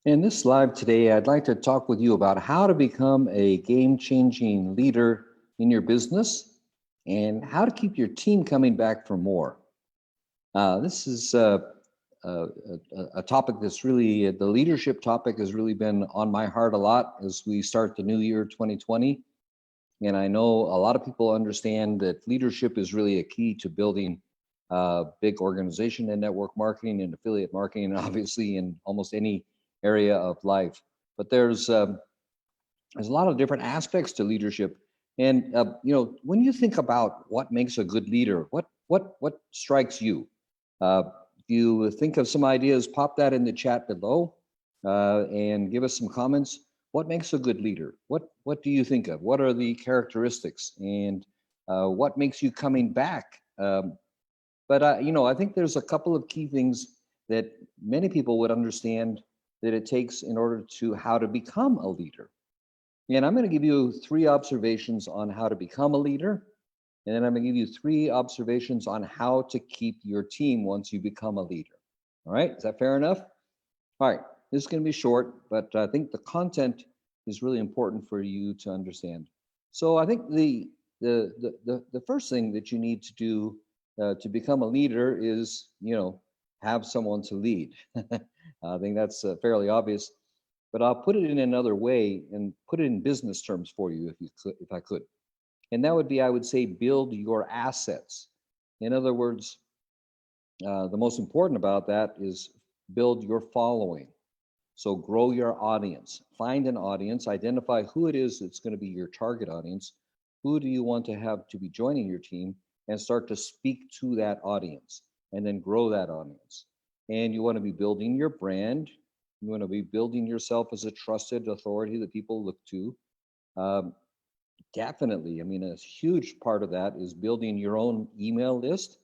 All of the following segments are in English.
In this live today, I'd like to talk with you about how to become a game changing leader in your business and how to keep your team coming back for more. This is a topic that's really, the leadership topic has really been on my heart a lot as we start the new year 2020. And I know a lot of people understand that leadership is really a key to building big organization and network marketing and affiliate marketing, and obviously in almost any area of life. But there's a lot of different aspects to leadership. And when you think about what makes a good leader, what strikes you? Uh, if you think of some ideas, pop that in the chat below and give us some comments. What makes a good leader? What do you think of? What are the characteristics, and what makes you coming back? But I think there's a couple of key things that many people would understand that it takes in order to how to become a leader. And I'm going to give you three observations on how to become a leader. And then I'm going to give you three observations on how to keep your team once you become a leader. All right, is that fair enough? All right, this is going to be short, but I think the content is really important for you to understand. So I think the first thing that you need to do to become a leader is, have someone to lead. I think that's fairly obvious, but I'll put it in another way and put it in business terms for you, if I could. And that would be, I would say, build your assets. In other words, the most important about that is build your following. So grow your audience, find an audience, identify who it is that's going to be your target audience. Who do you want to have to be joining your team, and start to speak to that audience and then grow that audience. And you want to be building your brand. You want to be building yourself as a trusted authority that people look to. Um, Definitely. I mean, a huge part of that is building your own email list,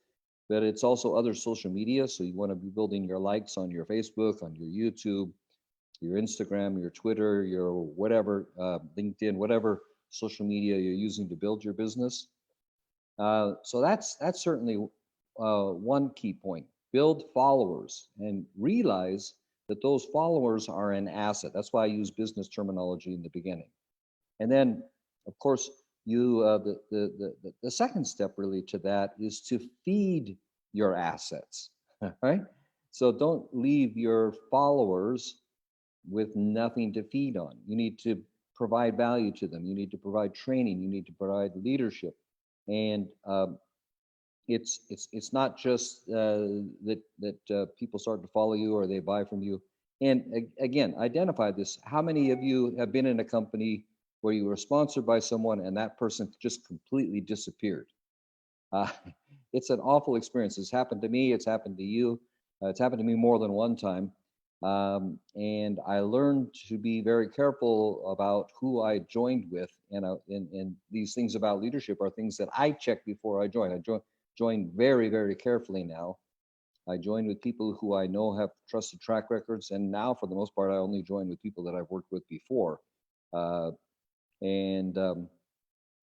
but it's also other social media. So you want to be building your likes on your Facebook, on your YouTube, your Instagram, your Twitter, your whatever, LinkedIn, whatever social media you're using to build your business. So that's certainly one key point. Build followers and realize that those followers are an asset. That's why I use business terminology in the beginning. And then, of course, you the second step really to that is to feed your assets, right? So don't leave your followers with nothing to feed on. You need to provide value to them. You need to provide training. You need to provide leadership, and it's not just that people start to follow you or they buy from you. And again, identify this. How many of you have been in a company where you were sponsored by someone and that person just completely disappeared? Uh, it's an awful experience. It's happened to me. It's happened to you. It's happened to me more than one time. And I learned to be very careful about who I joined with. And these things about leadership are things that I check before I join. Join very, very carefully now. I join with people who I know have trusted track records. And now, for the most part, I only join with people that I've worked with before. Uh, and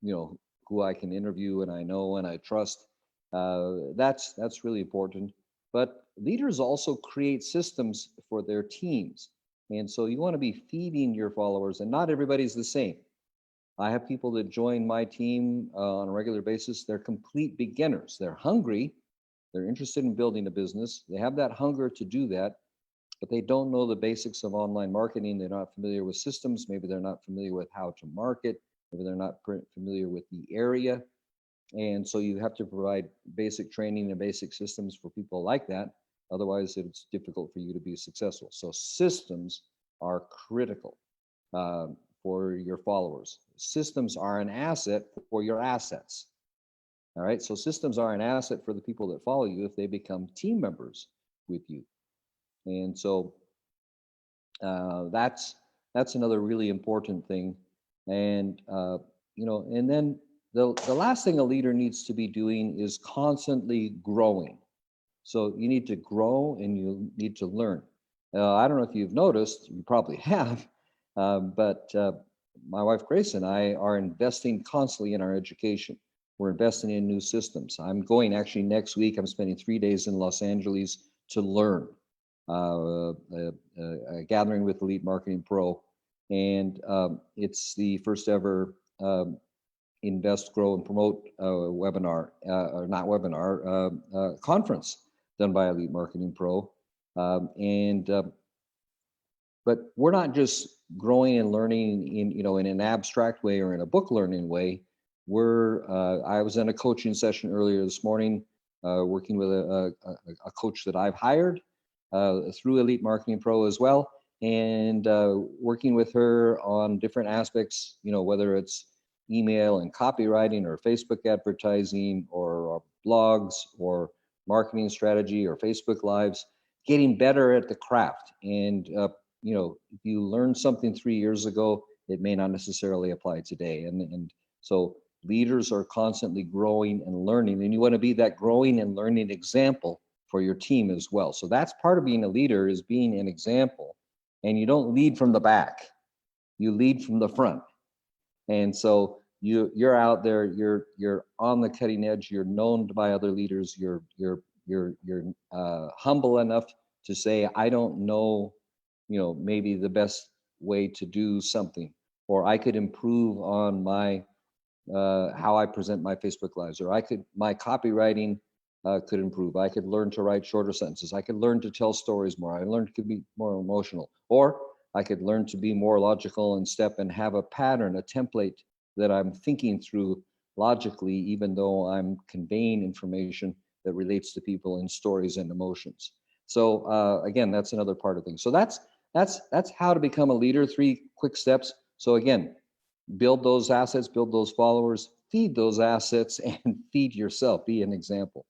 who I can interview and I know and I trust. That's really important. But leaders also create systems for their teams, and so you want to be feeding your followers. And not everybody's the same. I have people that join my team on a regular basis. They're complete beginners. They're hungry. They're interested in building a business. They have that hunger to do that, but they don't know the basics of online marketing. They're not familiar with systems. Maybe they're not familiar with how to market. Maybe they're not familiar with the area. And so you have to provide basic training and basic systems for people like that. Otherwise, it's difficult for you to be successful. So systems are critical for your followers. Systems are an asset for your assets. All right. So systems are an asset for the people that follow you if they become team members with you. And so that's another really important thing. And and then the last thing a leader needs to be doing is constantly growing. So you need to grow and you need to learn. I don't know if you've noticed, you probably have, but my wife Grace and I are investing constantly in our education. We're investing in new systems. I'm going actually next week. I'm spending 3 days in Los Angeles to learn. a gathering with Elite Marketing Pro, and it's the first ever Invest, Grow, and Promote webinar, or not webinar, conference done by Elite Marketing Pro. But we're not just growing and learning in an abstract way or in a book learning way. I was in a coaching session earlier this morning, working with a coach that I've hired through Elite Marketing Pro as well, and working with her on different aspects, whether it's email and copywriting or Facebook advertising or blogs or marketing strategy or Facebook Lives, getting better at the craft. And if you learned something 3 years ago, it may not necessarily apply today. And so leaders are constantly growing and learning, and you want to be that growing and learning example for your team as well. So that's part of being a leader, is being an example. And you don't lead from the back, you lead from the front. And so you're out there, you're on the cutting edge, you're known by other leaders, you're humble enough to say, I don't know, maybe the best way to do something, or I could improve on my how I present my Facebook Lives, or my copywriting could improve. I could learn to write shorter sentences. I could learn to tell stories more. I learned to be more emotional, or I could learn to be more logical and have a pattern, a template that I'm thinking through logically, even though I'm conveying information that relates to people in stories and emotions. So again, that's another part of things. So that's how to become a leader. 3 quick steps. So again, build those assets, build those followers, feed those assets, and feed yourself. Be an example.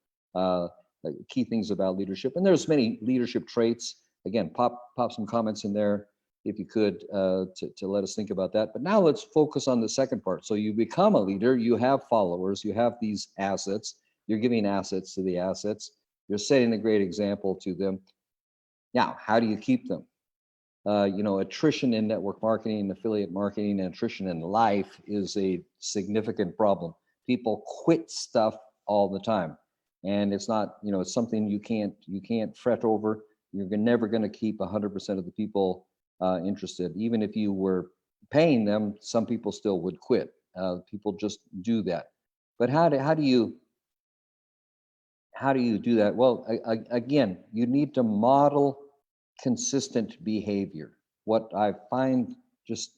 Key things about leadership, and there's many leadership traits. Again, pop some comments in there if you could, to let us think about that. But now let's focus on the second part. So you become a leader, you have followers, you have these assets, you're giving assets to the assets, you're setting a great example to them. Now, how do you keep them? Attrition in network marketing, affiliate marketing, and attrition in life is a significant problem. People quit stuff all the time, and it's not, it's something you can't fret over. You're never going to keep 100% of the people interested. Even if you were paying them, some people still would quit. People just do that. But how do you do that? Well, again, you need to model consistent behavior. What I find just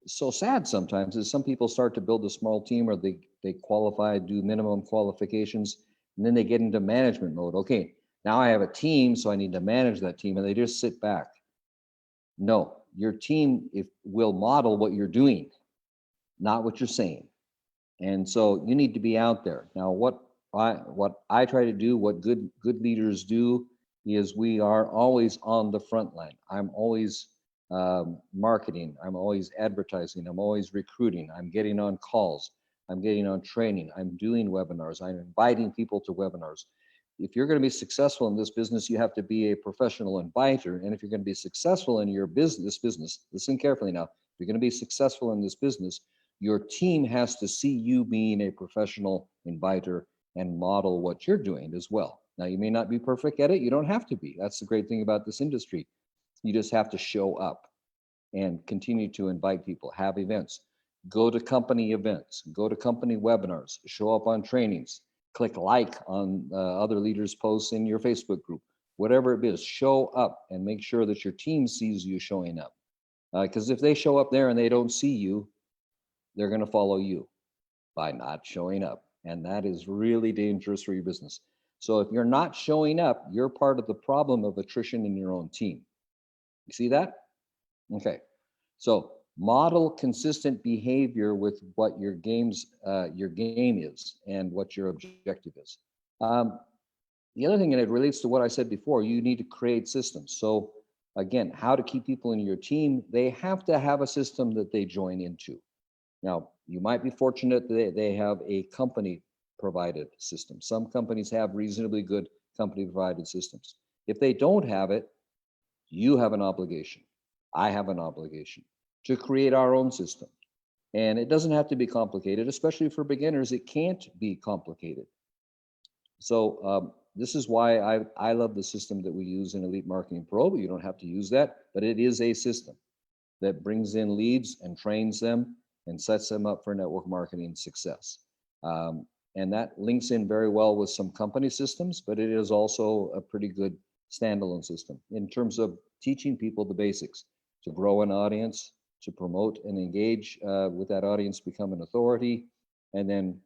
so sad sometimes is some people start to build a small team, or they qualify, do minimum qualifications, and then they get into management mode. Okay, now I have a team, so I need to manage that team, and they just sit back. No, your team will model what you're doing, not what you're saying. And so you need to be out there. Now, what I try to do, what good leaders do, is we are always on the front line. I'm always marketing. I'm always advertising. I'm always recruiting. I'm getting on calls. I'm getting on training. I'm doing webinars. I'm inviting people to webinars. If you're going to be successful in this business, you have to be a professional inviter. And if you're going to be successful in your business, listen carefully now. If you're going to be successful in this business, your team has to see you being a professional inviter and model what you're doing as well. Now, you may not be perfect at it. You don't have to be. That's the great thing about this industry. You just have to show up and continue to invite people, have events, go to company events, go to company webinars, show up on trainings, click like on other leaders' posts in your Facebook group, whatever it is, show up and make sure that your team sees you showing up. Because if they show up there and they don't see you, they're going to follow you by not showing up. And that is really dangerous for your business. So if you're not showing up, you're part of the problem of attrition in your own team. You see that? Okay. So model consistent behavior with what your game is and what your objective is. The other thing, and it relates to what I said before, you need to create systems. So again, how to keep people in your team, they have to have a system that they join into. Now, you might be fortunate that they have a company provided system. Some companies have reasonably good company provided systems. If they don't have it, you have an obligation. I have an obligation to create our own system. And it doesn't have to be complicated, especially for beginners. It can't be complicated. So This is why I love the system that we use in Elite Marketing Pro, but you don't have to use that. But it is a system that brings in leads and trains them and sets them up for network marketing success. And that links in very well with some company systems, but it is also a pretty good standalone system in terms of teaching people the basics to grow an audience, to promote and engage with that audience, become an authority, and then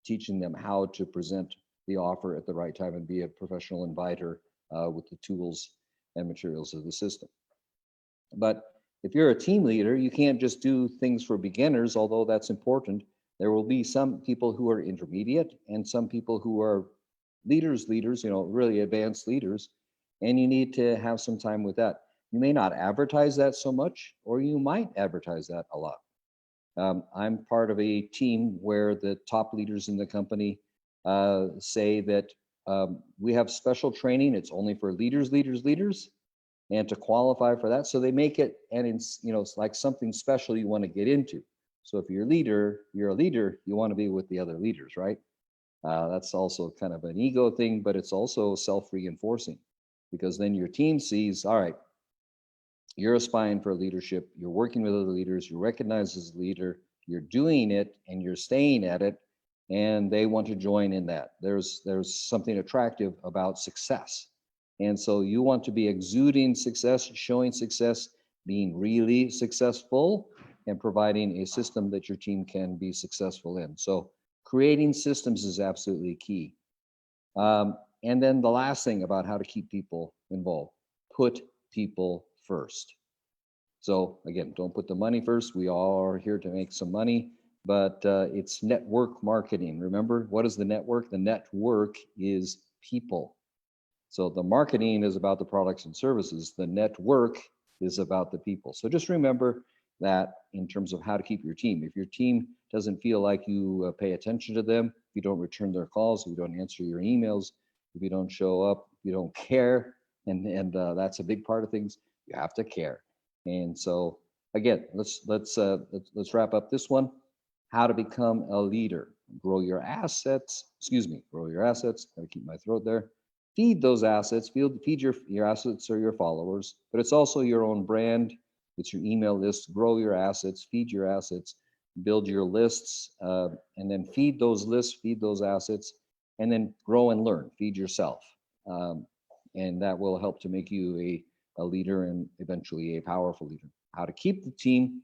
teaching them how to present the offer at the right time and be a professional inviter with the tools and materials of the system. But if you're a team leader, you can't just do things for beginners, although that's important. There will be some people who are intermediate and some people who are leaders, really advanced leaders, and you need to have some time with that. You may not advertise that so much, or you might advertise that a lot. I'm part of a team where the top leaders in the company say that we have special training. It's only for leaders, and to qualify for that. So they make it, and it's like something special you want to get into. So if you're a leader, you want to be with the other leaders, right? That's also kind of an ego thing, but it's also self-reinforcing, because then your team sees, all right, you're aspiring for leadership, you're working with other leaders, you're recognized as a leader, you're doing it and you're staying at it, and they want to join in that. There's something attractive about success. And so you want to be exuding success, showing success, being really successful, and providing a system that your team can be successful in. So creating systems is absolutely key. And then the last thing about how to keep people involved, put people first. So again, don't put the money first. We all are here to make some money, but it's network marketing. Remember, what is the network? The network is people. So the marketing is about the products and services. The network is about the people. So just remember that in terms of how to keep your team. If your team doesn't feel like you pay attention to them, if you don't return their calls, if you don't answer your emails, if you don't show up, if you don't care, and that's a big part of things, you have to care. And so again, let's wrap up this one. How to become a leader. Grow your assets. Grow your assets. Gotta keep my throat there. Feed those assets. Feed your assets or your followers, but it's also your own brand. It's your email list. Grow your assets. Feed your assets. Build your lists, and then feed those lists. Feed those assets, and then grow and learn. Feed yourself, and that will help to make you a leader and eventually a powerful leader. How to keep the team.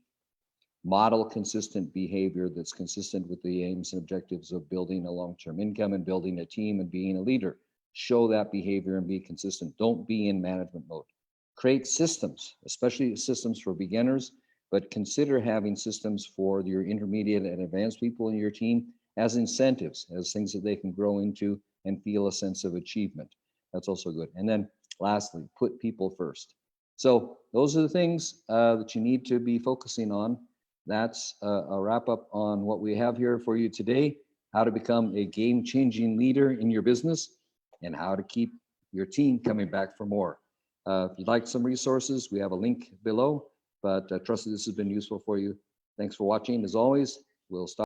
Model consistent behavior that's consistent with the aims and objectives of building a long-term income and building a team and being a leader. Show that behavior and be consistent. Don't be in management mode. Create systems, especially systems for beginners, but consider having systems for your intermediate and advanced people in your team as incentives, as things that they can grow into and feel a sense of achievement. That's also good. And then lastly, put people first. So those are the things that you need to be focusing on. That's a wrap up on what we have here for you today, how to become a game-changing leader in your business and how to keep your team coming back for more. If you'd like some resources, we have a link below, but trust that this has been useful for you. Thanks for watching. As always, we'll stop.